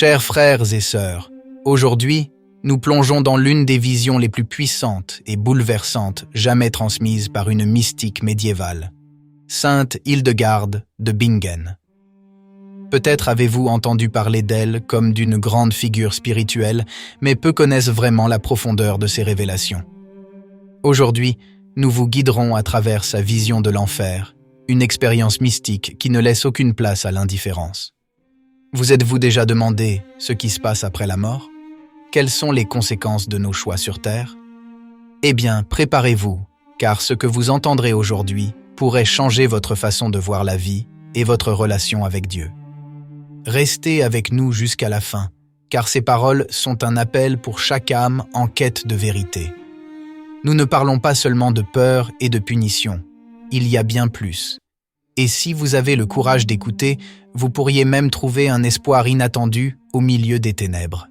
Chers frères et sœurs, aujourd'hui, nous plongeons dans l'une des visions les plus puissantes et bouleversantes jamais transmises par une mystique médiévale, Sainte Hildegarde de Bingen. Peut-être avez-vous entendu parler d'elle comme d'une grande figure spirituelle, mais peu connaissent vraiment la profondeur de ses révélations. Aujourd'hui, nous vous guiderons à travers sa vision de l'enfer, une expérience mystique qui ne laisse aucune place à l'indifférence. Vous êtes-vous déjà demandé ce qui se passe après la mort? Quelles sont les conséquences de nos choix sur Terre? Eh bien, préparez-vous, car ce que vous entendrez aujourd'hui pourrait changer votre façon de voir la vie et votre relation avec Dieu. Restez avec nous jusqu'à la fin, car ces paroles sont un appel pour chaque âme en quête de vérité. Nous ne parlons pas seulement de peur et de punition, il y a bien plus. Et si vous avez le courage d'écouter, vous pourriez même trouver un espoir inattendu au milieu des ténèbres.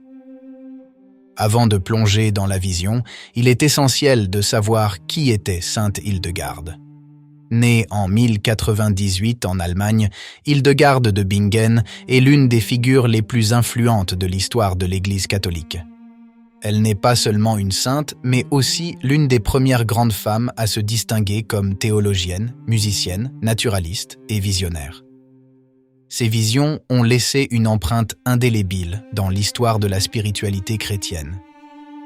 Avant de plonger dans la vision, il est essentiel de savoir qui était Sainte Hildegarde. Née en 1098 en Allemagne, Hildegarde de Bingen est l'une des figures les plus influentes de l'histoire de l'Église catholique. Elle n'est pas seulement une sainte, mais aussi l'une des premières grandes femmes à se distinguer comme théologienne, musicienne, naturaliste et visionnaire. Ses visions ont laissé une empreinte indélébile dans l'histoire de la spiritualité chrétienne.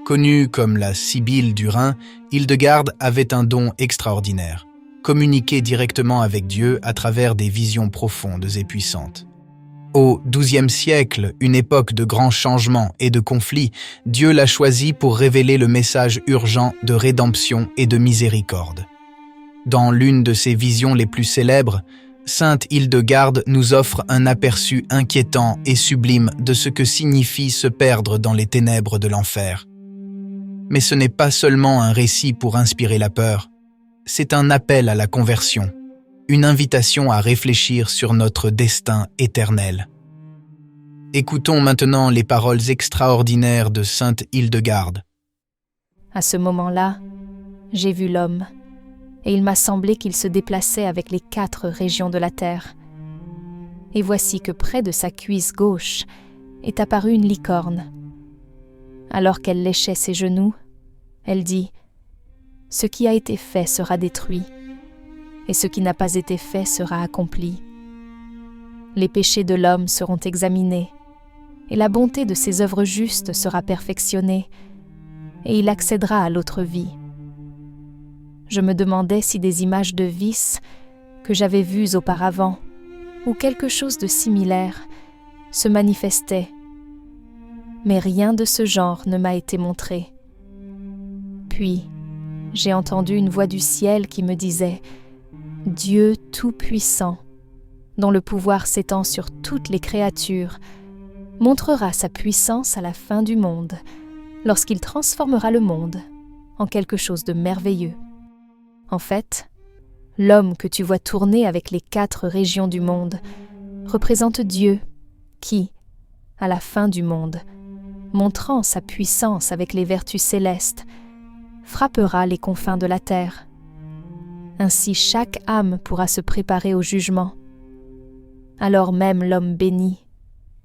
Connue comme la Sibylle du Rhin, Hildegarde avait un don extraordinaire, communiquer directement avec Dieu à travers des visions profondes et puissantes. Au XIIe siècle, une époque de grands changements et de conflits, Dieu l'a choisi pour révéler le message urgent de rédemption et de miséricorde. Dans l'une de ses visions les plus célèbres, Sainte Hildegarde nous offre un aperçu inquiétant et sublime de ce que signifie se perdre dans les ténèbres de l'enfer. Mais ce n'est pas seulement un récit pour inspirer la peur, c'est un appel à la conversion, une invitation à réfléchir sur notre destin éternel. Écoutons maintenant les paroles extraordinaires de Sainte Hildegarde. À ce moment-là, j'ai vu l'homme, et il m'a semblé qu'il se déplaçait avec les 4 régions de la terre. Et voici que près de sa cuisse gauche est apparue une licorne. Alors qu'elle léchait ses genoux, elle dit « Ce qui a été fait sera détruit, et ce qui n'a pas été fait sera accompli. Les péchés de l'homme seront examinés, et la bonté de ses œuvres justes sera perfectionnée, et il accédera à l'autre vie. » Je me demandais si des images de vices que j'avais vues auparavant, ou quelque chose de similaire, se manifestaient, mais rien de ce genre ne m'a été montré. Puis, j'ai entendu une voix du ciel qui me disait « Dieu Tout-Puissant, dont le pouvoir s'étend sur toutes les créatures, montrera sa puissance à la fin du monde, lorsqu'il transformera le monde en quelque chose de merveilleux. En fait, l'homme que tu vois tourner avec les 4 régions du monde représente Dieu qui, à la fin du monde, montrant sa puissance avec les vertus célestes, frappera les confins de la terre. Ainsi chaque âme pourra se préparer au jugement. Alors même l'homme béni,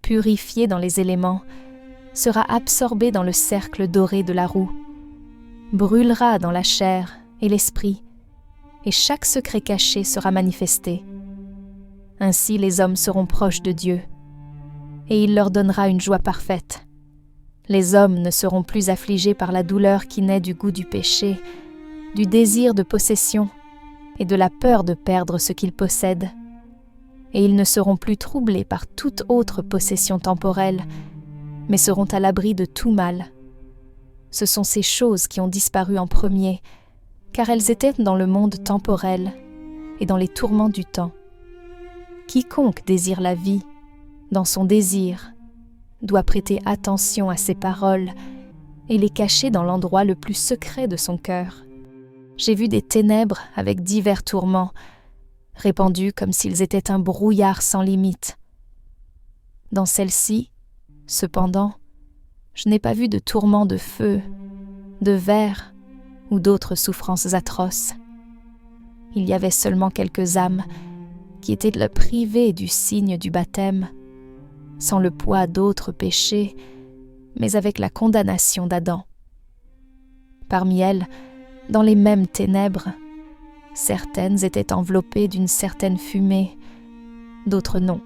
purifié dans les éléments, sera absorbé dans le cercle doré de la roue, brûlera dans la chair et l'esprit, et chaque secret caché sera manifesté. Ainsi les hommes seront proches de Dieu, et il leur donnera une joie parfaite. Les hommes ne seront plus affligés par la douleur qui naît du goût du péché, du désir de possession et de la peur de perdre ce qu'ils possèdent. Et ils ne seront plus troublés par toute autre possession temporelle, mais seront à l'abri de tout mal. Ce sont ces choses qui ont disparu en premier, car elles étaient dans le monde temporel et dans les tourments du temps. Quiconque désire la vie, dans son désir, doit prêter attention à ces paroles et les cacher dans l'endroit le plus secret de son cœur. J'ai vu des ténèbres avec divers tourments, répandus comme s'ils étaient un brouillard sans limite. Dans celle-ci, cependant, je n'ai pas vu de tourments de feu, de ver ou d'autres souffrances atroces. Il y avait seulement quelques âmes qui étaient privées du signe du baptême, sans le poids d'autres péchés, mais avec la condamnation d'Adam. Parmi elles, dans les mêmes ténèbres, certaines étaient enveloppées d'une certaine fumée, d'autres non.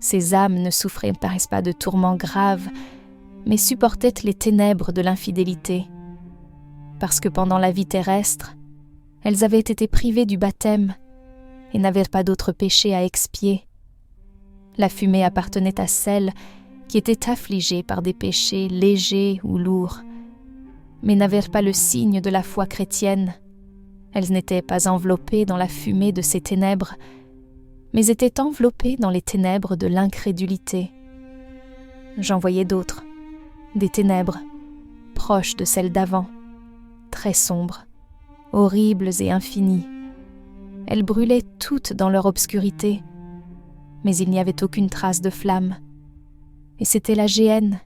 Ces âmes ne souffraient pas de tourments graves, mais supportaient les ténèbres de l'infidélité, parce que pendant la vie terrestre, elles avaient été privées du baptême et n'avaient pas d'autres péchés à expier. La fumée appartenait à celles qui étaient affligées par des péchés légers ou lourds, mais n'avaient pas le signe de la foi chrétienne. Elles n'étaient pas enveloppées dans la fumée de ces ténèbres, mais étaient enveloppées dans les ténèbres de l'incrédulité. J'en voyais d'autres, des ténèbres, proches de celles d'avant, très sombres, horribles et infinies. Elles brûlaient toutes dans leur obscurité, mais il n'y avait aucune trace de flamme. Et c'était la géhenne,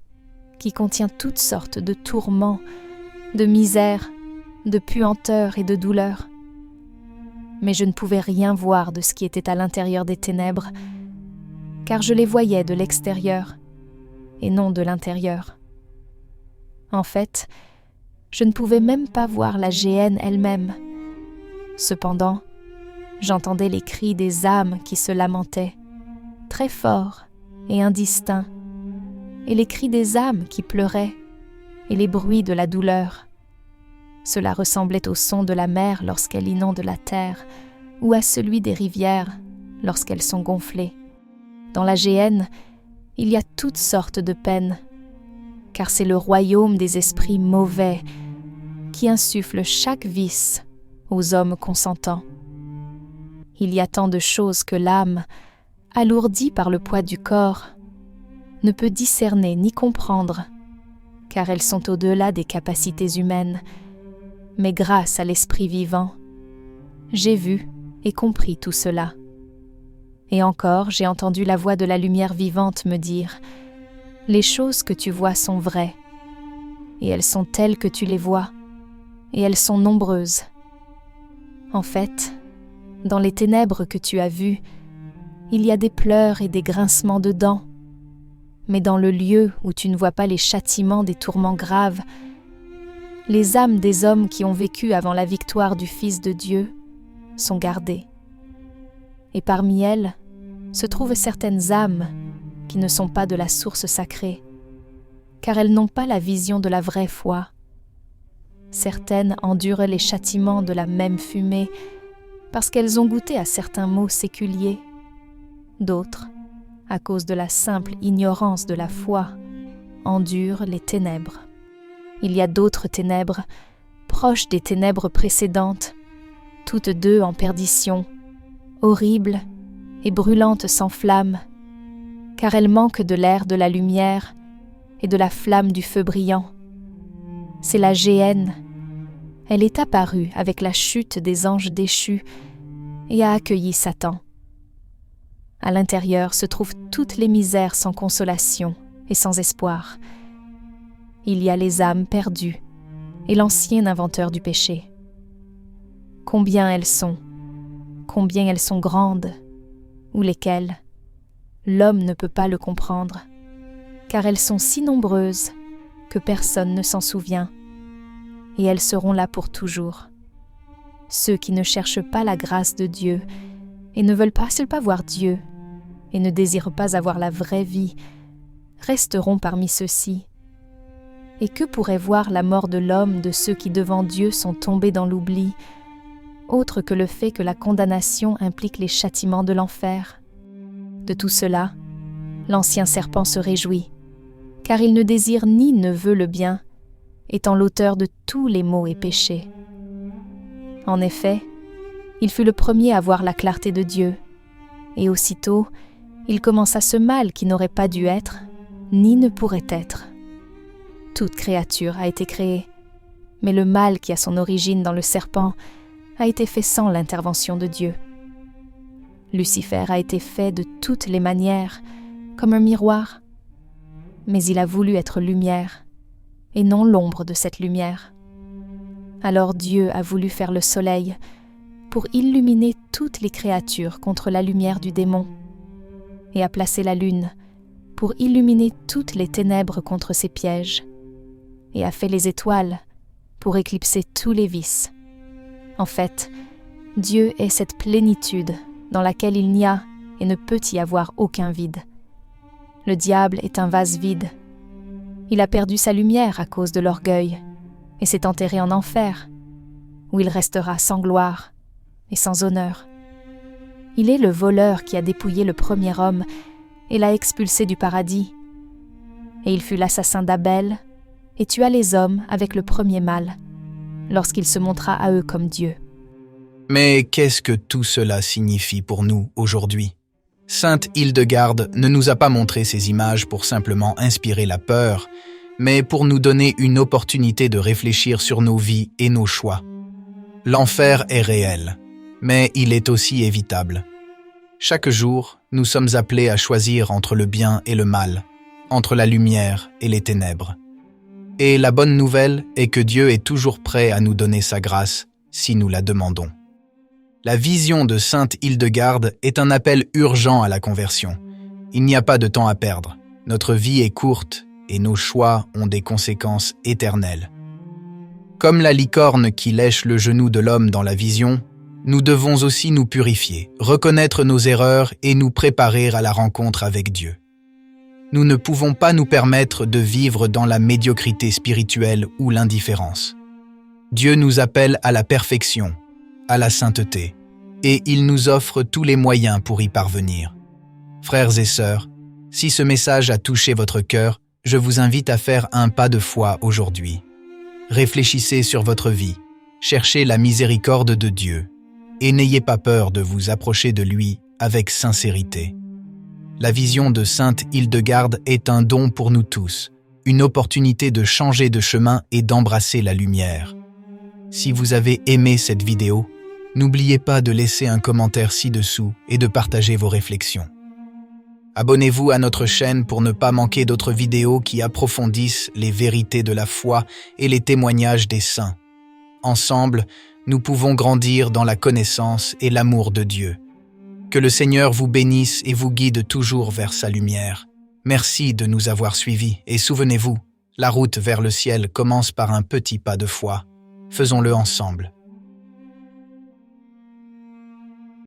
qui contient toutes sortes de tourments, de misère, de puanteur et de douleur. Mais je ne pouvais rien voir de ce qui était à l'intérieur des ténèbres, car je les voyais de l'extérieur et non de l'intérieur. En fait, je ne pouvais même pas voir la géhenne elle-même. Cependant, j'entendais les cris des âmes qui se lamentaient, très forts et indistincts, et les cris des âmes qui pleuraient, et les bruits de la douleur. Cela ressemblait au son de la mer lorsqu'elle inonde la terre, ou à celui des rivières lorsqu'elles sont gonflées. Dans la géhenne, il y a toutes sortes de peines, car c'est le royaume des esprits mauvais qui insuffle chaque vice aux hommes consentants. Il y a tant de choses que l'âme, alourdie par le poids du corps, ne peut discerner ni comprendre, car elles sont au-delà des capacités humaines. Mais grâce à l'Esprit vivant, j'ai vu et compris tout cela. Et encore, j'ai entendu la voix de la lumière vivante me dire « Les choses que tu vois sont vraies, et elles sont telles que tu les vois, et elles sont nombreuses. En fait, dans les ténèbres que tu as vues, il y a des pleurs et des grincements de dents, mais dans le lieu où tu ne vois pas les châtiments des tourments graves, les âmes des hommes qui ont vécu avant la victoire du Fils de Dieu sont gardées. Et parmi elles se trouvent certaines âmes qui ne sont pas de la source sacrée, car elles n'ont pas la vision de la vraie foi. Certaines endurent les châtiments de la même fumée parce qu'elles ont goûté à certains maux séculiers. D'autres, à cause de la simple ignorance de la foi, endurent les ténèbres. Il y a d'autres ténèbres, proches des ténèbres précédentes, toutes deux en perdition, horribles et brûlantes sans flamme, car elles manquent de l'air de la lumière et de la flamme du feu brillant. C'est la géhenne. Elle est apparue avec la chute des anges déchus et a accueilli Satan. À l'intérieur se trouvent toutes les misères sans consolation et sans espoir. Il y a les âmes perdues et l'ancien inventeur du péché. Combien elles sont grandes, ou lesquelles l'homme ne peut pas le comprendre, car elles sont si nombreuses que personne ne s'en souvient, et elles seront là pour toujours. Ceux qui ne cherchent pas la grâce de Dieu et ne veulent pas voir Dieu et ne désirent pas avoir la vraie vie resteront parmi ceux-ci. Et que pourrait voir la mort de l'homme de ceux qui devant Dieu sont tombés dans l'oubli, autre que le fait que la condamnation implique les châtiments de l'enfer? De tout cela, l'ancien serpent se réjouit, car il ne désire ni ne veut le bien, étant l'auteur de tous les maux et péchés. En effet, il fut le premier à voir la clarté de Dieu, et aussitôt, il commença ce mal qui n'aurait pas dû être, ni ne pourrait être. Toute créature a été créée, mais le mal qui a son origine dans le serpent a été fait sans l'intervention de Dieu. Lucifer a été fait de toutes les manières, comme un miroir, mais il a voulu être lumière, et non l'ombre de cette lumière. Alors Dieu a voulu faire le soleil pour illuminer toutes les créatures contre la lumière du démon, et a placé la lune pour illuminer toutes les ténèbres contre ses pièges, et a fait les étoiles pour éclipser tous les vices. En fait, Dieu est cette plénitude dans laquelle il n'y a et ne peut y avoir aucun vide. Le diable est un vase vide. Il a perdu sa lumière à cause de l'orgueil et s'est enterré en enfer, où il restera sans gloire et sans honneur. Il est le voleur qui a dépouillé le premier homme et l'a expulsé du paradis. Et il fut l'assassin d'Abel et tua les hommes avec le premier mal, lorsqu'il se montra à eux comme Dieu. Mais qu'est-ce que tout cela signifie pour nous aujourd'hui? Sainte Hildegarde ne nous a pas montré ces images pour simplement inspirer la peur, mais pour nous donner une opportunité de réfléchir sur nos vies et nos choix. L'enfer est réel, mais il est aussi évitable. Chaque jour, nous sommes appelés à choisir entre le bien et le mal, entre la lumière et les ténèbres. Et la bonne nouvelle est que Dieu est toujours prêt à nous donner sa grâce si nous la demandons. La vision de Sainte Hildegarde est un appel urgent à la conversion. Il n'y a pas de temps à perdre. Notre vie est courte et nos choix ont des conséquences éternelles. Comme la licorne qui lèche le genou de l'homme dans la vision, nous devons aussi nous purifier, reconnaître nos erreurs et nous préparer à la rencontre avec Dieu. Nous ne pouvons pas nous permettre de vivre dans la médiocrité spirituelle ou l'indifférence. Dieu nous appelle à la perfection, à la sainteté, et il nous offre tous les moyens pour y parvenir. Frères et sœurs, si ce message a touché votre cœur, je vous invite à faire un pas de foi aujourd'hui. Réfléchissez sur votre vie, cherchez la miséricorde de Dieu, et n'ayez pas peur de vous approcher de lui avec sincérité. La vision de Sainte Hildegarde est un don pour nous tous, une opportunité de changer de chemin et d'embrasser la lumière. Si vous avez aimé cette vidéo, n'oubliez pas de laisser un commentaire ci-dessous et de partager vos réflexions. Abonnez-vous à notre chaîne pour ne pas manquer d'autres vidéos qui approfondissent les vérités de la foi et les témoignages des saints. Ensemble, nous pouvons grandir dans la connaissance et l'amour de Dieu. Que le Seigneur vous bénisse et vous guide toujours vers sa lumière. Merci de nous avoir suivis et souvenez-vous, la route vers le ciel commence par un petit pas de foi. Faisons-le ensemble.